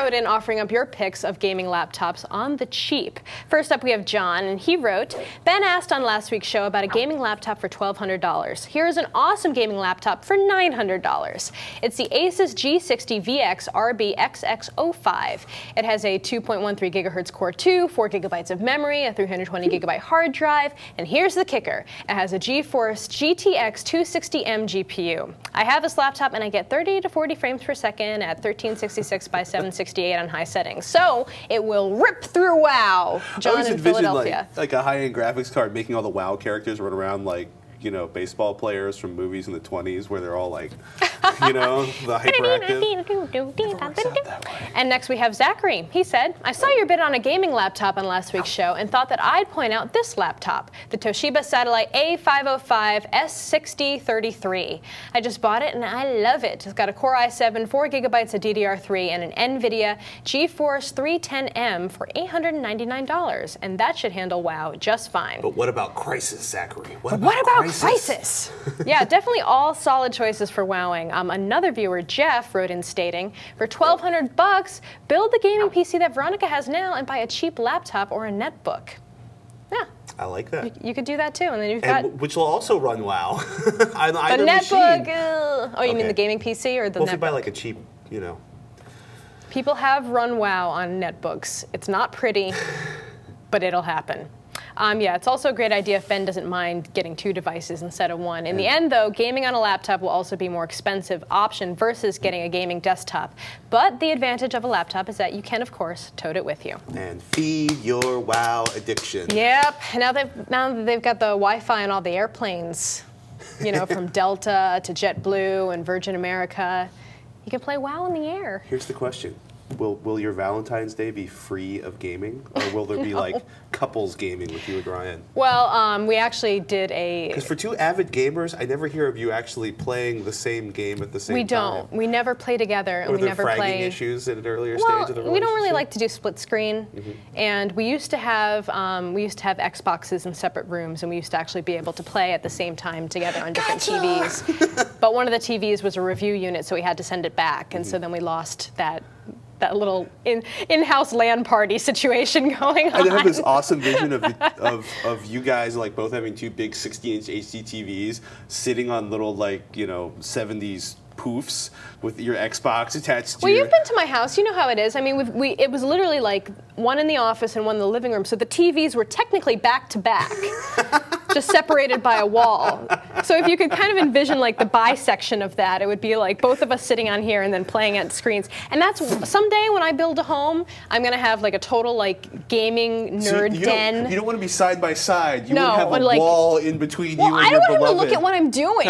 wrote in offering up your picks of gaming laptops on the cheap. First up, we have John, and he wrote, Ben asked on last week's show about a gaming laptop for $1,200. Here's an awesome gaming laptop for $900. It's the Asus G60VX-RBXX05. It has a 2.13 gigahertz Core 2, 4 gigabytes of memory, a 320 gigabyte hard drive, and here's the kicker. It has a GeForce GTX 260M GPU. I have this laptop and I get 30 to 40 frames per second at 1366 by 768 on high settings. So it will rip through WoW. John in Philadelphia. Like a high-end graphics card making all the WoW characters run around like, you know, baseball players from movies in the 20s where they're all like, you know, the hyperactive. And next we have Zachary. He said, I saw your bid on a gaming laptop on last week's show and thought that I'd point out this laptop, the Toshiba Satellite A505-S6033. I just bought it and I love it. It's got a Core i7, 4 gigabytes of DDR3, and an NVIDIA GeForce 310M for $899. And that should handle WoW just fine. But what about Crysis, Zachary? What about Crysis? Yeah, definitely all solid choices for wowing. Another viewer, Jeff, wrote in stating, for $1,200, build the gaming PC that Veronica has now and buy a cheap laptop or a netbook. Yeah. I like that. You could do that too, and then you've got... Which will also run WoW on a either netbook, machine. Oh, you mean the gaming PC or the netbook? If you buy like a cheap, you know. People have run WoW on netbooks. It's not pretty, but it'll happen. Yeah, it's also a great idea if Ben doesn't mind getting 2 devices instead of 1. In the end, though, gaming on a laptop will also be a more expensive option versus getting a gaming desktop. But the advantage of a laptop is that you can, of course, tote it with you. And feed your WoW addiction. Yep. Now that they've got the Wi-Fi on all the airplanes, you know, from Delta to JetBlue and Virgin America, you can play WoW in the air. Here's the question. Will your Valentine's Day be free of gaming? Or will there be like couples gaming with you and Ryan? Well, we actually did a... Because for 2 avid gamers, I never hear of you actually playing the same game at the same time. We don't. We never play together. And Were we there never fragging play... issues at an earlier well, stage of the relationship? We don't really like to do split screen. And we used to have Xboxes in separate rooms, and we used to actually be able to play at the same time together on different TVs. But one of the TVs was a review unit, so we had to send it back. And so then we lost that little in-house LAN party situation going on. I have this awesome vision of you guys like both having 2 big 60-inch HD TVs sitting on little like, you know, 70s poofs with your Xbox attached to Well, you've been to my house. You know how it is. I mean, it was literally like one in the office and one in the living room. So the TVs were technically back to back, just separated by a wall. So if you could kind of envision like the bisection of that, it would be like both of us sitting on here and then playing at screens. And that's someday when I build a home, I'm going to have like a total like gaming nerd den. You don't want to be side by side. You no, want to have a wall in between you and your beloved. I don't want him to look at what I'm doing.